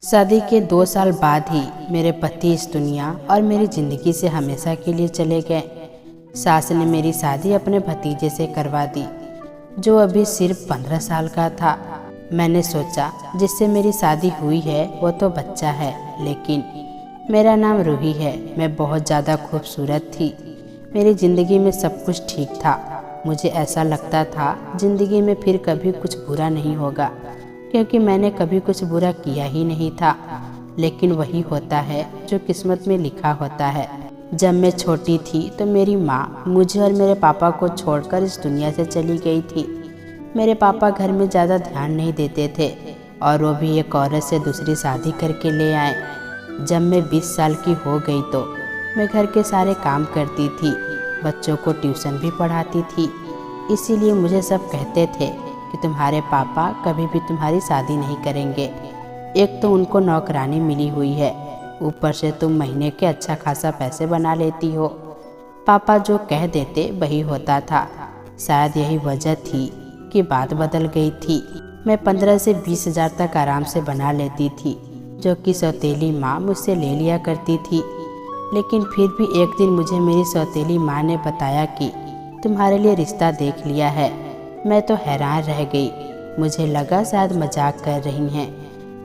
शादी के 2 साल बाद ही मेरे पति इस दुनिया और मेरी ज़िंदगी से हमेशा के लिए चले गए। सास ने मेरी शादी अपने भतीजे से करवा दी, जो अभी सिर्फ 15 साल का था। मैंने सोचा जिससे मेरी शादी हुई है वो तो बच्चा है, लेकिन मेरा नाम रूही है। मैं बहुत ज़्यादा खूबसूरत थी। मेरी ज़िंदगी में सब कुछ ठीक था। मुझे ऐसा लगता था ज़िंदगी में फिर कभी कुछ बुरा नहीं होगा, क्योंकि मैंने कभी कुछ बुरा किया ही नहीं था। लेकिन वही होता है जो किस्मत में लिखा होता है। जब मैं छोटी थी तो मेरी माँ मुझे और मेरे पापा को छोड़कर इस दुनिया से चली गई थी। मेरे पापा घर में ज़्यादा ध्यान नहीं देते थे और वो भी एक औरत से दूसरी शादी करके ले आए। जब मैं 20 साल की हो गई तो मैं घर के सारे काम करती थी, बच्चों को ट्यूशन भी पढ़ाती थी। इसीलिए मुझे सब कहते थे कि तुम्हारे पापा कभी भी तुम्हारी शादी नहीं करेंगे। एक तो उनको नौकरानी मिली हुई है, ऊपर से तुम महीने के अच्छा खासा पैसे बना लेती हो। पापा जो कह देते वही होता था। शायद यही वजह थी कि बात बदल गई थी। मैं 15 से 20 हज़ार तक आराम से बना लेती थी, जो कि सौतेली माँ मुझसे ले लिया करती थी। लेकिन फिर भी एक दिन मुझे मेरी सौतेली माँ ने बताया कि तुम्हारे लिए रिश्ता देख लिया है। मैं तो हैरान रह गई। मुझे लगा शायद मजाक कर रही हैं,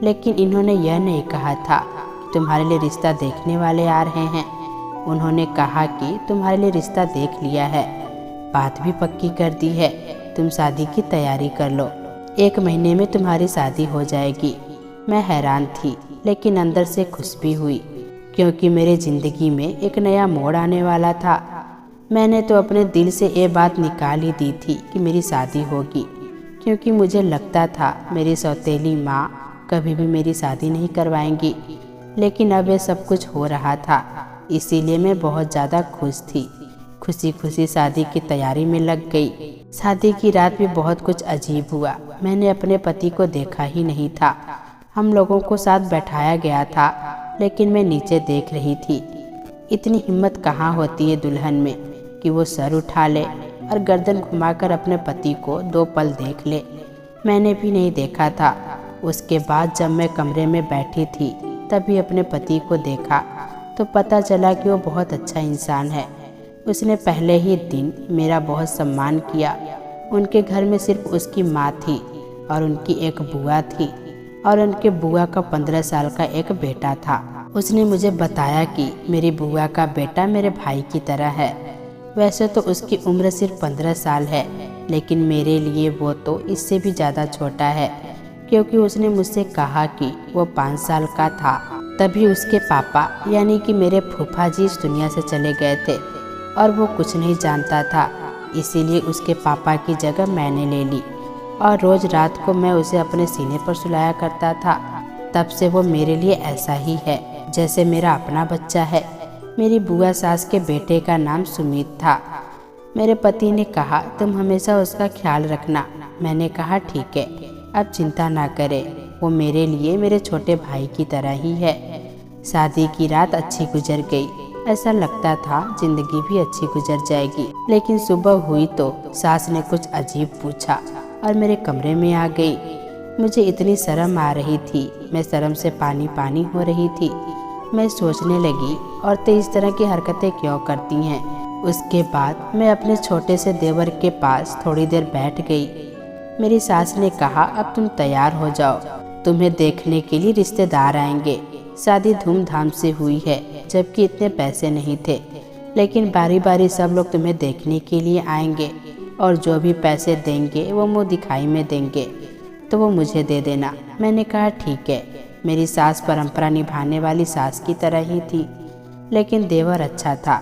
लेकिन इन्होंने यह नहीं कहा था कि तुम्हारे लिए रिश्ता देखने वाले आ रहे हैं। उन्होंने कहा कि तुम्हारे लिए रिश्ता देख लिया है, बात भी पक्की कर दी है, तुम शादी की तैयारी कर लो, 1 महीने में तुम्हारी शादी हो जाएगी। मैं हैरान थी, लेकिन अंदर से खुश भी हुई, क्योंकि मेरे ज़िंदगी में एक नया मोड़ आने वाला था। मैंने तो अपने दिल से ये बात निकाल ही दी थी कि मेरी शादी होगी, क्योंकि मुझे लगता था मेरी सौतेली माँ कभी भी मेरी शादी नहीं करवाएंगी। लेकिन अब ये सब कुछ हो रहा था, इसीलिए मैं बहुत ज़्यादा खुश थी। खुशी खुशी शादी की तैयारी में लग गई। शादी की रात भी बहुत कुछ अजीब हुआ। मैंने अपने पति को देखा ही नहीं था। हम लोगों को साथ बैठाया गया था, लेकिन मैं नीचे देख रही थी। इतनी हिम्मत कहाँ होती है दुल्हन में कि वो सर उठा ले और गर्दन घुमाकर अपने पति को 2 पल देख ले। मैंने भी नहीं देखा था। उसके बाद जब मैं कमरे में बैठी थी तभी अपने पति को देखा तो पता चला कि वो बहुत अच्छा इंसान है। उसने पहले ही दिन मेरा बहुत सम्मान किया। उनके घर में सिर्फ उसकी माँ थी और उनकी एक बुआ थी, और उनके बुआ का 15 साल का एक बेटा था। उसने मुझे बताया कि मेरी बुआ का बेटा मेरे भाई की तरह है। वैसे तो उसकी उम्र सिर्फ 15 साल है, लेकिन मेरे लिए वो तो इससे भी ज़्यादा छोटा है, क्योंकि उसने मुझसे कहा कि वो 5 साल का था तभी उसके पापा यानी कि मेरे फूफा जी इस दुनिया से चले गए थे, और वो कुछ नहीं जानता था। इसीलिए उसके पापा की जगह मैंने ले ली और रोज़ रात को मैं उसे अपने सीने पर सुलाया करता था। तब से वो मेरे लिए ऐसा ही है जैसे मेरा अपना बच्चा है। मेरी बुआ सास के बेटे का नाम सुमित था। मेरे पति ने कहा तुम हमेशा उसका ख्याल रखना। मैंने कहा ठीक है, अब चिंता ना करें, वो मेरे लिए मेरे छोटे भाई की तरह ही है। शादी की रात अच्छी गुजर गई। ऐसा लगता था जिंदगी भी अच्छी गुजर जाएगी, लेकिन सुबह हुई तो सास ने कुछ अजीब पूछा और मेरे कमरे में आ गई। मुझे इतनी शर्म आ रही थी, मैं शर्म से पानी पानी हो रही थी। मैं सोचने लगी औरतें इस तरह की हरकतें क्यों करती हैं। उसके बाद मैं अपने छोटे से देवर के पास थोड़ी देर बैठ गई। मेरी सास ने कहा अब तुम तैयार हो जाओ, तुम्हें देखने के लिए रिश्तेदार आएंगे। शादी धूमधाम से हुई है, जबकि इतने पैसे नहीं थे, लेकिन बारी बारी सब लोग तुम्हें देखने के लिए आएंगे, और जो भी पैसे देंगे वो मुँह दिखाई में देंगे, तो वो मुझे दे देना। मैंने कहा ठीक है। मेरी सास परंपरा निभाने वाली सास की तरह ही थी, लेकिन देवर अच्छा था।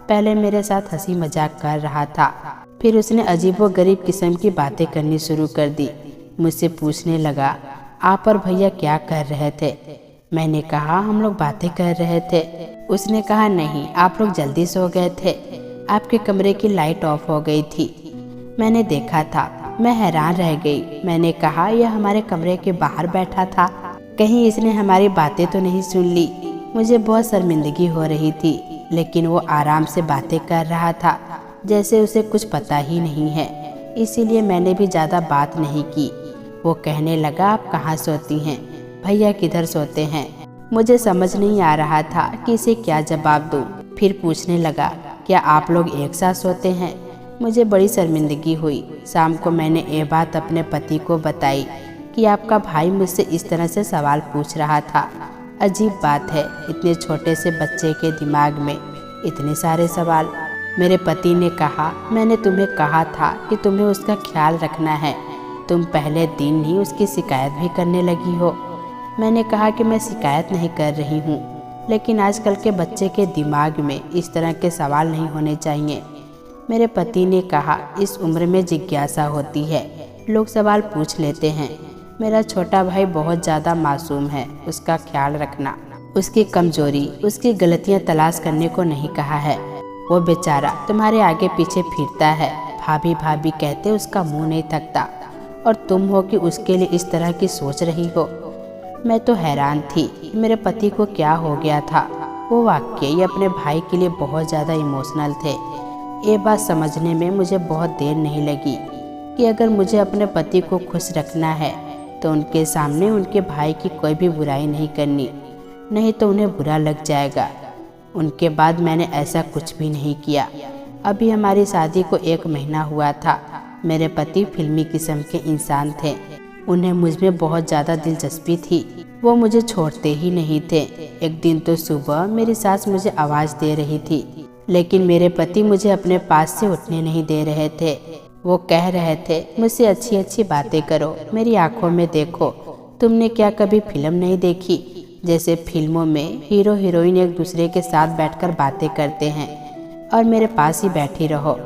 पहले मेरे साथ हंसी मजाक कर रहा था, फिर उसने अजीबोगरीब किस्म की बातें करनी शुरू कर दी। मुझसे पूछने लगा आप और भैया क्या कर रहे थे। मैंने कहा हम लोग बातें कर रहे थे। उसने कहा नहीं, आप लोग जल्दी सो गए थे, आपके कमरे की लाइट ऑफ हो गई थी। मैंने देखा था। मैं हैरान रह गई। मैंने कहा यह हमारे कमरे के बाहर बैठा था, कहीं इसने हमारी बातें तो नहीं सुन ली। मुझे बहुत शर्मिंदगी हो रही थी, लेकिन वो आराम से बातें कर रहा था जैसे उसे कुछ पता ही नहीं है। इसीलिए मैंने भी ज़्यादा बात नहीं की। वो कहने लगा आप कहाँ सोती हैं। भैया किधर सोते हैं। मुझे समझ नहीं आ रहा था कि इसे क्या जवाब दूँ। फिर पूछने लगा, क्या आप लोग एक साथ सोते हैं? मुझे बड़ी शर्मिंदगी हुई। शाम को मैंने ये बात अपने पति को बताई कि आपका भाई मुझसे इस तरह से सवाल पूछ रहा था। अजीब बात है, इतने छोटे से बच्चे के दिमाग में इतने सारे सवाल। मेरे पति ने कहा, मैंने तुम्हें कहा था कि तुम्हें उसका ख्याल रखना है। तुम पहले दिन ही उसकी शिकायत भी करने लगी हो। मैंने कहा कि मैं शिकायत नहीं कर रही हूँ, लेकिन आजकल के बच्चे के दिमाग में इस तरह के सवाल नहीं होने चाहिए। मेरे पति ने कहा, इस उम्र में जिज्ञासा होती है, लोग सवाल पूछ लेते हैं। मेरा छोटा भाई बहुत ज़्यादा मासूम है, उसका ख्याल रखना। उसकी कमजोरी, उसकी गलतियाँ तलाश करने को नहीं कहा है। वो बेचारा तुम्हारे आगे पीछे फिरता है, भाभी भाभी कहते उसका मुंह नहीं थकता, और तुम हो कि उसके लिए इस तरह की सोच रही हो। मैं तो हैरान थी कि मेरे पति को क्या हो गया था। वो वाकई अपने भाई के लिए बहुत ज़्यादा इमोशनल थे। ये बात समझने में मुझे बहुत देर नहीं लगी कि अगर मुझे अपने पति को खुश रखना है तो उनके सामने उनके भाई की कोई भी बुराई नहीं करनी, नहीं तो उन्हें बुरा लग जाएगा। उनके बाद मैंने ऐसा कुछ भी नहीं किया। अभी हमारी शादी को 1 महीना हुआ था। मेरे पति फिल्मी किस्म के इंसान थे, उन्हें मुझ में बहुत ज़्यादा दिलचस्पी थी। वो मुझे छोड़ते ही नहीं थे। एक दिन तो सुबह मेरी सास मुझे आवाज़ दे रही थी, लेकिन मेरे पति मुझे अपने पास से उठने नहीं दे रहे थे। वो कह रहे थे, मुझसे अच्छी अच्छी बातें करो, मेरी आंखों में देखो। तुमने क्या कभी फिल्म नहीं देखी, जैसे फिल्मों में हीरो हीरोइन एक दूसरे के साथ बैठकर बातें करते हैं, और मेरे पास ही बैठी रहो।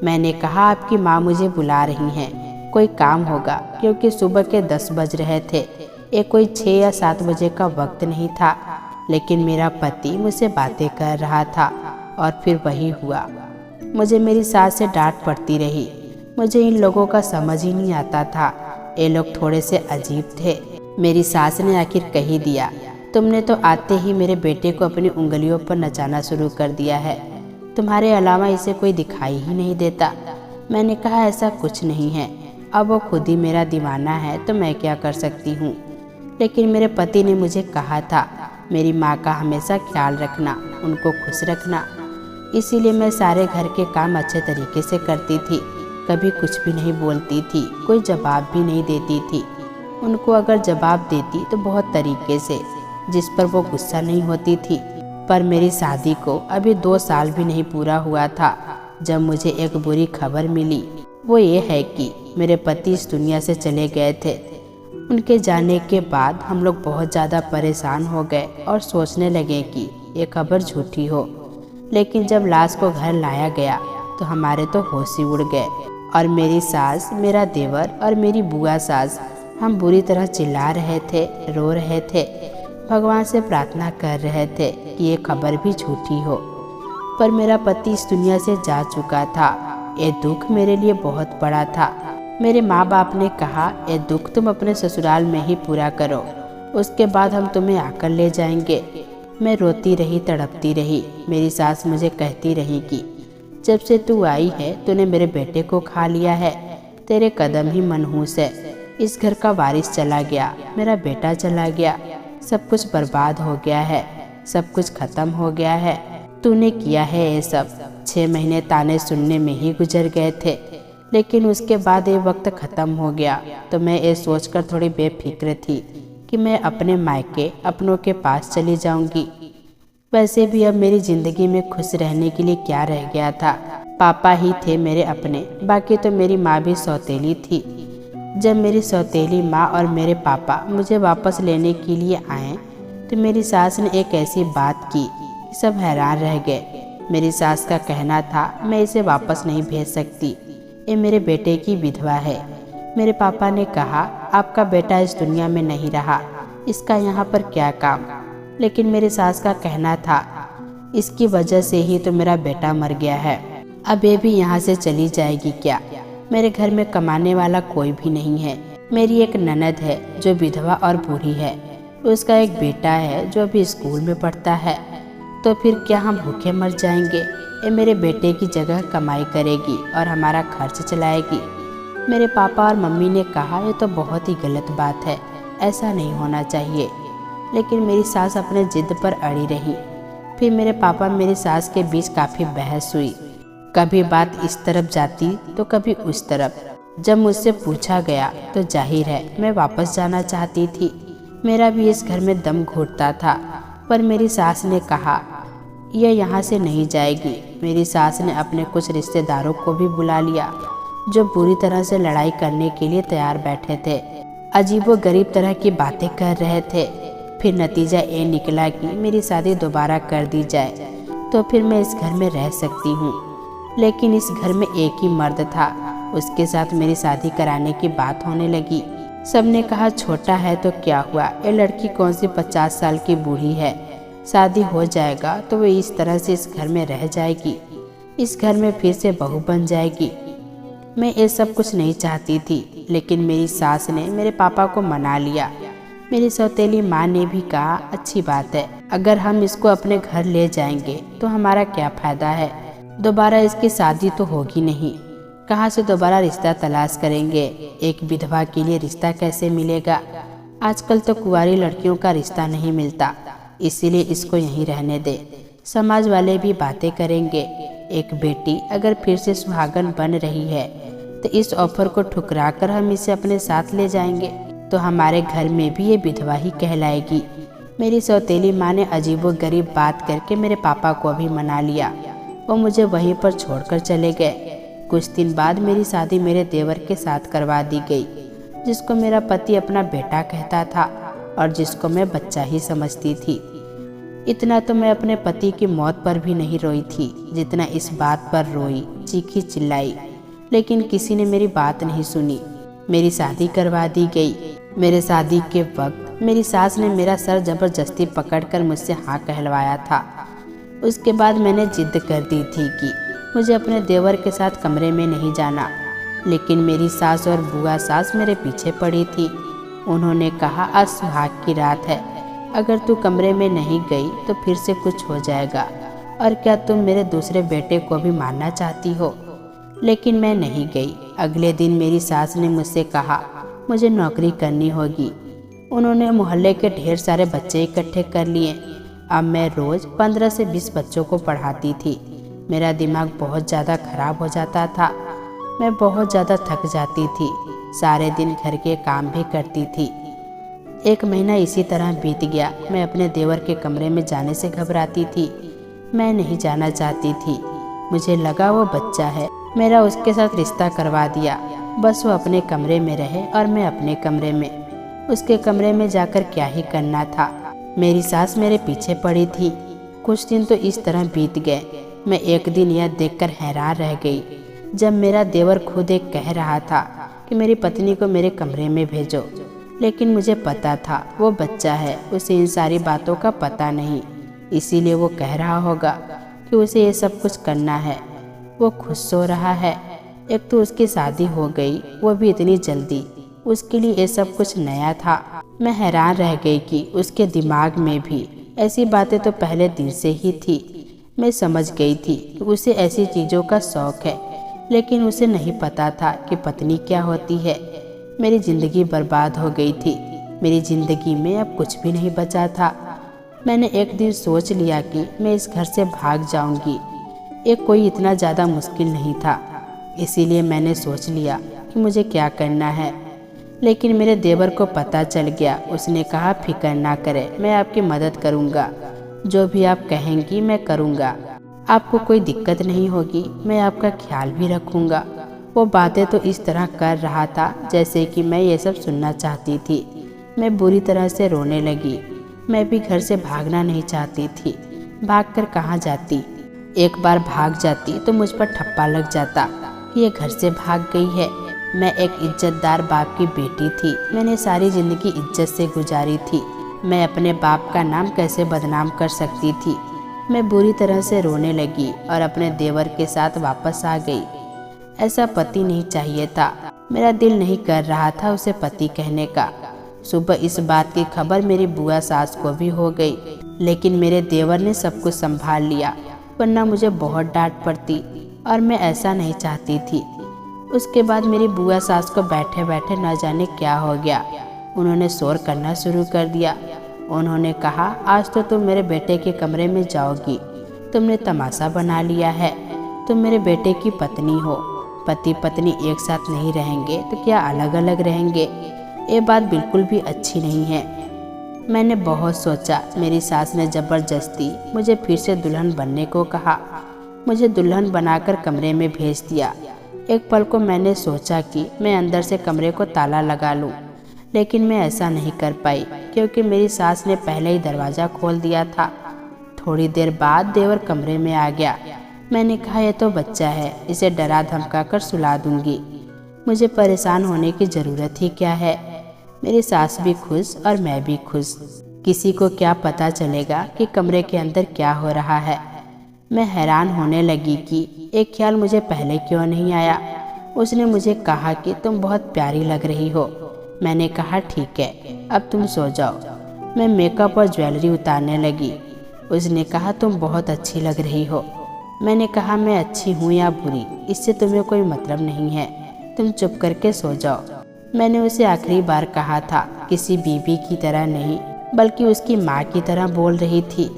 मैंने कहा, आपकी माँ मुझे बुला रही हैं, कोई काम होगा, क्योंकि सुबह के 10 बज रहे थे। ये कोई 6 या 7 बजे का वक्त नहीं था। लेकिन मेरा पति मुझसे बातें कर रहा था, और फिर वही हुआ। मुझे मेरी सास से डांट पड़ती रही। मुझे इन लोगों का समझ ही नहीं आता था, ये लोग थोड़े से अजीब थे। मेरी सास ने आखिर कह ही दिया, तुमने तो आते ही मेरे बेटे को अपनी उंगलियों पर नचाना शुरू कर दिया है, तुम्हारे अलावा इसे कोई दिखाई ही नहीं देता। मैंने कहा, ऐसा कुछ नहीं है, अब वो खुद ही मेरा दीवाना है तो मैं क्या कर सकती हूँ। लेकिन मेरे पति ने मुझे कहा था, मेरी माँ का हमेशा ख्याल रखना, उनको खुश रखना। इसीलिए मैं सारे घर के काम अच्छे तरीके से करती थी, कभी कुछ भी नहीं बोलती थी, कोई जवाब भी नहीं देती थी। उनको अगर जवाब देती तो बहुत तरीके से, जिस पर वो गुस्सा नहीं होती थी। पर मेरी शादी को अभी 2 साल भी नहीं पूरा हुआ था जब मुझे एक बुरी खबर मिली। वो ये है कि मेरे पति इस दुनिया से चले गए थे। उनके जाने के बाद हम लोग बहुत ज़्यादा परेशान हो गए और सोचने लगे कि ये खबर झूठी हो। लेकिन जब लाश को घर लाया गया तो हमारे तो होश ही उड़ गए, और मेरी सास, मेरा देवर और मेरी बुआ सास, हम बुरी तरह चिल्ला रहे थे, रो रहे थे, भगवान से प्रार्थना कर रहे थे कि ये खबर भी झूठी हो। पर मेरा पति इस दुनिया से जा चुका था। ये दुख मेरे लिए बहुत बड़ा था। मेरे माँ बाप ने कहा, ये दुख तुम अपने ससुराल में ही पूरा करो, उसके बाद हम तुम्हें आकर ले जाएंगे। मैं रोती रही, तड़पती रही। मेरी सास मुझे कहती रही कि जब से तू आई है तूने मेरे बेटे को खा लिया है, तेरे कदम ही मनहूस है। इस घर का वारिस चला गया, मेरा बेटा चला गया, सब कुछ बर्बाद हो गया है, सब कुछ खत्म हो गया है। तूने किया है ये सब। 6 महीने ताने सुनने में ही गुजर गए थे, लेकिन उसके बाद ये वक्त ख़त्म हो गया तो मैं ये सोचकर थोड़ी बेफिक्र थी कि मैं अपने मायके अपनों के पास चली जाऊंगी। वैसे भी अब मेरी ज़िंदगी में खुश रहने के लिए क्या रह गया था। पापा ही थे मेरे अपने, बाकी तो मेरी माँ भी सौतेली थी। जब मेरी सौतेली माँ और मेरे पापा मुझे वापस लेने के लिए आए तो मेरी सास ने एक ऐसी बात की कि सब हैरान रह गए। मेरी सास का कहना था, मैं इसे वापस नहीं भेज सकती, ये मेरे बेटे की विधवा है। मेरे पापा ने कहा, आपका बेटा इस दुनिया में नहीं रहा, इसका यहाँ पर क्या काम। लेकिन मेरी सास का कहना था, इसकी वजह से ही तो मेरा बेटा मर गया है, अब ये भी यहाँ से चली जाएगी क्या। मेरे घर में कमाने वाला कोई भी नहीं है। मेरी एक ननद है जो विधवा और बूढ़ी है, उसका एक बेटा है जो अभी स्कूल में पढ़ता है। तो फिर क्या हम भूखे मर जाएंगे? ये मेरे बेटे की जगह कमाई करेगी और हमारा खर्च चलाएगी। मेरे पापा और मम्मी ने कहा, ये तो बहुत ही गलत बात है, ऐसा नहीं होना चाहिए। लेकिन मेरी सास अपने जिद पर अड़ी रही। फिर मेरे पापा मेरी सास के बीच काफ़ी बहस हुई। कभी बात इस तरफ जाती तो कभी उस तरफ। जब मुझसे पूछा गया तो जाहिर है मैं वापस जाना चाहती थी। मेरा भी इस घर में दम घुटता था, पर मेरी सास ने कहा यह यहाँ से नहीं जाएगी। मेरी सास ने अपने कुछ रिश्तेदारों को भी बुला लिया जो बुरी तरह से लड़ाई करने के लिए तैयार बैठे थे। अजीबोगरीब तरह की बातें कर रहे थे। फिर नतीजा ये निकला कि मेरी शादी दोबारा कर दी जाए तो फिर मैं इस घर में रह सकती हूँ। लेकिन इस घर में एक ही मर्द था, उसके साथ मेरी शादी कराने की बात होने लगी। सबने कहा छोटा है तो क्या हुआ, ये लड़की कौन सी 50 साल की बूढ़ी है, शादी हो जाएगा तो वो इस तरह से इस घर में रह जाएगी, इस घर में फिर से बहू बन जाएगी। मैं ये सब कुछ नहीं चाहती थी, लेकिन मेरी सास ने मेरे पापा को मना लिया। मेरी सौतेली माँ ने भी कहा अच्छी बात है, अगर हम इसको अपने घर ले जाएंगे तो हमारा क्या फ़ायदा है, दोबारा इसकी शादी तो होगी नहीं, कहाँ से दोबारा रिश्ता तलाश करेंगे, एक विधवा के लिए रिश्ता कैसे मिलेगा, आजकल तो कुंवारी लड़कियों का रिश्ता नहीं मिलता, इसीलिए इसको यहीं रहने दे। समाज वाले भी बातें करेंगे, एक बेटी अगर फिर से सुहागन बन रही है तो इस ऑफर को ठुकरा कर हम इसे अपने साथ ले जाएंगे तो हमारे घर में भी ये विधवा ही कहलाएगी। मेरी सौतेली माँ ने अजीबोगरीब बात करके मेरे पापा को भी मना लिया। वो मुझे वहीं पर छोड़कर चले गए। कुछ दिन बाद मेरी शादी मेरे देवर के साथ करवा दी गई, जिसको मेरा पति अपना बेटा कहता था और जिसको मैं बच्चा ही समझती थी। इतना तो मैं अपने पति की मौत पर भी नहीं रोई थी जितना इस बात पर रोई, चीखी चिल्लाई, लेकिन किसी ने मेरी बात नहीं सुनी। मेरी शादी करवा दी गई। मेरे शादी के वक्त मेरी सास ने मेरा सर जबरदस्ती पकड़कर मुझसे हाँ कहलवाया था। उसके बाद मैंने जिद कर दी थी कि मुझे अपने देवर के साथ कमरे में नहीं जाना, लेकिन मेरी सास और बुआ सास मेरे पीछे पड़ी थी। उन्होंने कहा आज सुहाग की रात है, अगर तू कमरे में नहीं गई तो फिर से कुछ हो जाएगा, और क्या तुम मेरे दूसरे बेटे को भी मारना चाहती हो। लेकिन मैं नहीं गई। अगले दिन मेरी सास ने मुझसे कहा मुझे नौकरी करनी होगी। उन्होंने मोहल्ले के ढेर सारे बच्चे इकट्ठे कर लिए। अब मैं रोज़ 15 से 20 बच्चों को पढ़ाती थी। मेरा दिमाग बहुत ज़्यादा खराब हो जाता था। मैं बहुत ज़्यादा थक जाती थी, सारे दिन घर के काम भी करती थी। 1 महीना इसी तरह बीत गया। मैं अपने देवर के कमरे में जाने से घबराती थी। मैं नहीं जाना चाहती थी। मुझे लगा वो बच्चा है, मेरा उसके साथ रिश्ता करवा दिया, बस वो अपने कमरे में रहे और मैं अपने कमरे में। उसके कमरे में जाकर क्या ही करना था। मेरी सास मेरे पीछे पड़ी थी। कुछ दिन तो इस तरह बीत गए। मैं एक दिन यह देखकर हैरान रह गई जब मेरा देवर खुद एक कह रहा था कि मेरी पत्नी को मेरे कमरे में भेजो, लेकिन मुझे पता था वो बच्चा है, उसे इन सारी बातों का पता नहीं, इसीलिए वो कह रहा होगा कि उसे ये सब कुछ करना है। वो खुश सो रहा है। एक तो उसकी शादी हो गई, वो भी इतनी जल्दी, उसके लिए ये सब कुछ नया था। मैं हैरान रह गई कि उसके दिमाग में भी ऐसी बातें तो पहले दिन से ही थी। मैं समझ गई थी कि उसे ऐसी चीज़ों का शौक है, लेकिन उसे नहीं पता था कि पत्नी क्या होती है। मेरी ज़िंदगी बर्बाद हो गई थी। मेरी ज़िंदगी में अब कुछ भी नहीं बचा था। मैंने एक दिन सोच लिया कि मैं इस घर से भाग जाऊंगी। ये कोई इतना ज़्यादा मुश्किल नहीं था, इसीलिए मैंने सोच लिया कि मुझे क्या करना है। लेकिन मेरे देवर को पता चल गया। उसने कहा फिक्र ना करें, मैं आपकी मदद करूंगा, जो भी आप कहेंगी मैं करूंगा, आपको कोई दिक्कत नहीं होगी, मैं आपका ख्याल भी रखूंगा। वो बातें तो इस तरह कर रहा था जैसे कि मैं ये सब सुनना चाहती थी। मैं बुरी तरह से रोने लगी। मैं भी घर से भागना नहीं चाहती थी। भागकर कहाँ जाती? एक बार भाग जाती तो मुझ पर ठप्पा लग जाता कि ये घर से भाग गई है। मैं एक इज्जतदार बाप की बेटी थी। मैंने सारी ज़िंदगी इज्जत से गुजारी थी। मैं अपने बाप का नाम कैसे बदनाम कर सकती थी? मैं बुरी तरह से रोने लगी और अपने देवर के साथ वापस आ गई। ऐसा पति नहीं चाहिए था। मेरा दिल नहीं कर रहा था उसे पति कहने का। सुबह इस बात की खबर मेरी बुआ सास को भी हो गई, लेकिन मेरे देवर ने सब कुछ संभाल लिया, वरना मुझे बहुत डांट पड़ती और मैं ऐसा नहीं चाहती थी। उसके बाद मेरी बुआ सास को बैठे बैठे न जाने क्या हो गया। उन्होंने शोर करना शुरू कर दिया। उन्होंने कहा, आज तो तुम मेरे बेटे के कमरे में जाओगी। तुमने तमाशा बना लिया है। तुम मेरे बेटे की पत्नी हो। पति पत्नी एक साथ नहीं रहेंगे तो क्या अलग अलग रहेंगे? ये बात बिल्कुल भी अच्छी नहीं है। मैंने बहुत सोचा। मेरी सास ने ज़बरदस्ती मुझे फिर से दुल्हन बनने को कहा। मुझे दुल्हन बनाकर कमरे में भेज दिया। एक पल को मैंने सोचा कि मैं अंदर से कमरे को ताला लगा लूं, लेकिन मैं ऐसा नहीं कर पाई क्योंकि मेरी सास ने पहले ही दरवाज़ा खोल दिया था। थोड़ी देर बाद देवर कमरे में आ गया। मैंने कहा, यह तो बच्चा है, इसे डरा धमका कर सुला दूंगी। मुझे परेशान होने की ज़रूरत ही क्या है? मेरी सास भी खुश और मैं भी खुश। किसी को क्या पता चलेगा कि कमरे के अंदर क्या हो रहा है। मैं हैरान होने लगी कि एक ख्याल मुझे पहले क्यों नहीं आया। उसने मुझे कहा कि तुम बहुत प्यारी लग रही हो। मैंने कहा, ठीक है, अब तुम सो जाओ। मैं मेकअप और ज्वेलरी उतारने लगी। उसने कहा, तुम बहुत अच्छी लग रही हो। मैंने कहा, मैं अच्छी हूँ या बुरी, इससे तुम्हें कोई मतलब नहीं है। तुम चुप करके सो जाओ। मैंने उसे आखिरी बार कहा था, किसी बीबी की तरह नहीं बल्कि उसकी माँ की तरह बोल रही थी,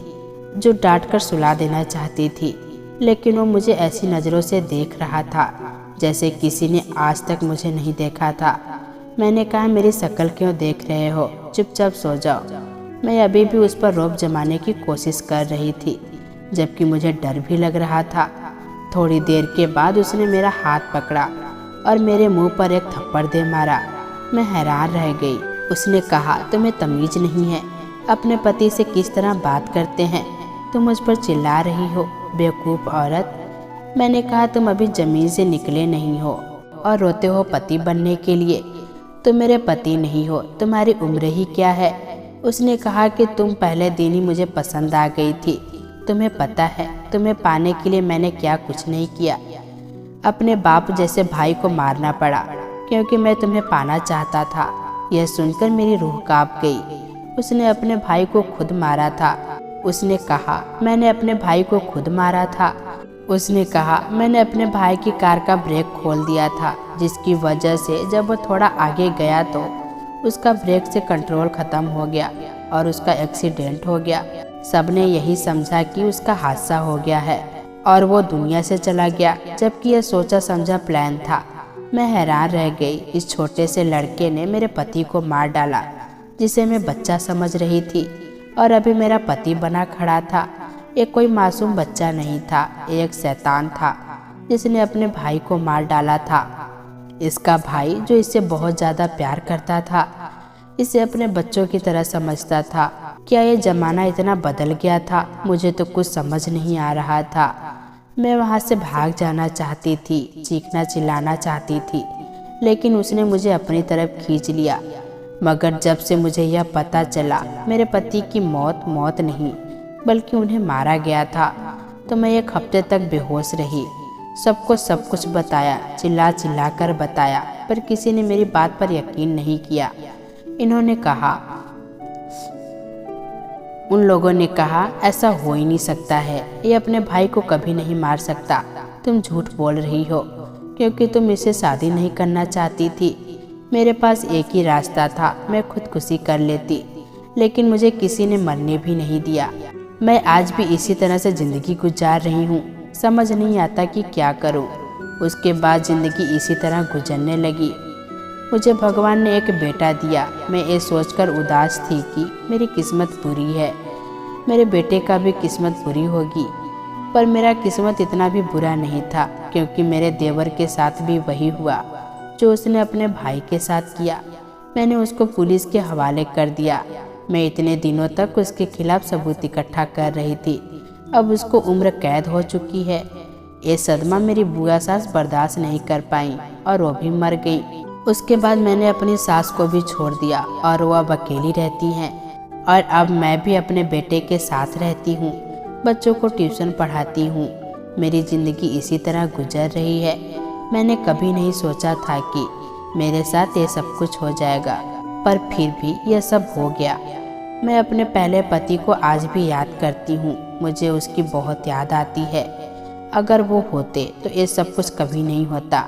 जो डांट कर सुला देना चाहती थी। लेकिन वो मुझे ऐसी नज़रों से देख रहा था जैसे किसी ने आज तक मुझे नहीं देखा था। मैंने कहा, मेरी शक्ल क्यों देख रहे हो? चुपचाप सो जाओ। मैं अभी भी उस पर रौब जमाने की कोशिश कर रही थी, जबकि मुझे डर भी लग रहा था। थोड़ी देर के बाद उसने मेरा हाथ पकड़ा और मेरे मुंह पर एक थप्पड़ दे मारा। मैं हैरान रह गई। उसने कहा, तुम्हें तमीज नहीं है? अपने पति से किस तरह बात करते हैं? तुम मुझ पर चिल्ला रही हो, बेवकूफ़ औरत। मैंने कहा, तुम अभी ज़मीन से निकले नहीं हो और रोते हो पति बनने के लिए। तुम मेरे पति नहीं हो, तुम्हारी उम्र ही क्या है? उसने कहा कि तुम पहले दिन ही मुझे पसंद आ गई थी। तुम्हें पता है, तुम्हें पाने के लिए मैंने क्या कुछ नहीं किया। अपने बाप जैसे भाई को मारना पड़ा क्योंकि मैं तुम्हें पाना चाहता था। यह सुनकर मेरी रूह कांप गई। उसने अपने भाई को खुद मारा था। उसने कहा, मैंने अपने भाई को खुद मारा था। उसने कहा, मैंने अपने भाई की कार का ब्रेक खोल दिया था, जिसकी वजह से जब वो थोड़ा आगे गया तो उसका ब्रेक से कंट्रोल ख़त्म हो गया और उसका एक्सीडेंट हो गया। सबने यही समझा कि उसका हादसा हो गया है और वो दुनिया से चला गया, जबकि यह सोचा समझा प्लान था। मैं हैरान रह गई। इस छोटे से लड़के ने मेरे पति को मार डाला, जिसे मैं बच्चा समझ रही थी, और अभी मेरा पति बना खड़ा था। ये कोई मासूम बच्चा नहीं था, एक शैतान था जिसने अपने भाई को मार डाला था। इसका भाई, जो इससे बहुत ज़्यादा प्यार करता था, इसे अपने बच्चों की तरह समझता था। क्या ये ज़माना इतना बदल गया था? मुझे तो कुछ समझ नहीं आ रहा था। मैं वहाँ से भाग जाना चाहती थी, चीखना चिल्लाना चाहती थी, लेकिन उसने मुझे अपनी तरफ खींच लिया। मगर जब से मुझे यह पता चला मेरे पति की मौत नहीं बल्कि उन्हें मारा गया था, तो मैं एक हफ्ते तक बेहोश रही। सबको सब कुछ बताया, चिल्ला चिल्ला कर बताया, पर किसी ने मेरी बात पर यकीन नहीं किया। इन्होंने कहा, उन लोगों ने कहा, ऐसा हो ही नहीं सकता है, ये अपने भाई को कभी नहीं मार सकता। तुम झूठ बोल रही हो क्योंकि तुम इसे शादी नहीं करना चाहती थी। मेरे पास एक ही रास्ता था, मैं खुदकुशी कर लेती, लेकिन मुझे किसी ने मरने भी नहीं दिया। मैं आज भी इसी तरह से ज़िंदगी गुजार रही हूँ। समझ नहीं आता कि क्या करूँ। उसके बाद ज़िंदगी इसी तरह गुजरने लगी। मुझे भगवान ने एक बेटा दिया। मैं ये सोचकर उदास थी कि मेरी किस्मत बुरी है, मेरे बेटे का भी किस्मत बुरी होगी। पर मेरा किस्मत इतना भी बुरा नहीं था, क्योंकि मेरे देवर के साथ भी वही हुआ जो उसने अपने भाई के साथ किया। मैंने उसको पुलिस के हवाले कर दिया। मैं इतने दिनों तक उसके खिलाफ सबूत इकट्ठा कर रही थी। अब उसको उम्र कैद हो चुकी है। ये सदमा मेरी बुआ सास बर्दाश्त नहीं कर पाई और वो भी मर गई। उसके बाद मैंने अपनी सास को भी छोड़ दिया और वो अब अकेली रहती हैं। और अब मैं भी अपने बेटे के साथ रहती हूँ, बच्चों को ट्यूशन पढ़ाती हूँ। मेरी ज़िंदगी इसी तरह गुजर रही है। मैंने कभी नहीं सोचा था कि मेरे साथ ये सब कुछ हो जाएगा, पर फिर भी यह सब हो गया। मैं अपने पहले पति को आज भी याद करती हूँ। मुझे उसकी बहुत याद आती है। अगर वो होते तो ये सब कुछ कभी नहीं होता।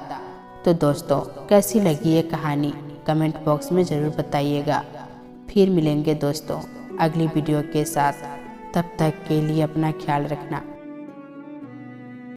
तो दोस्तों, कैसी लगी ये कहानी? कमेंट बॉक्स में ज़रूर बताइएगा। फिर मिलेंगे दोस्तों अगली वीडियो के साथ। तब तक के लिए अपना ख्याल रखना।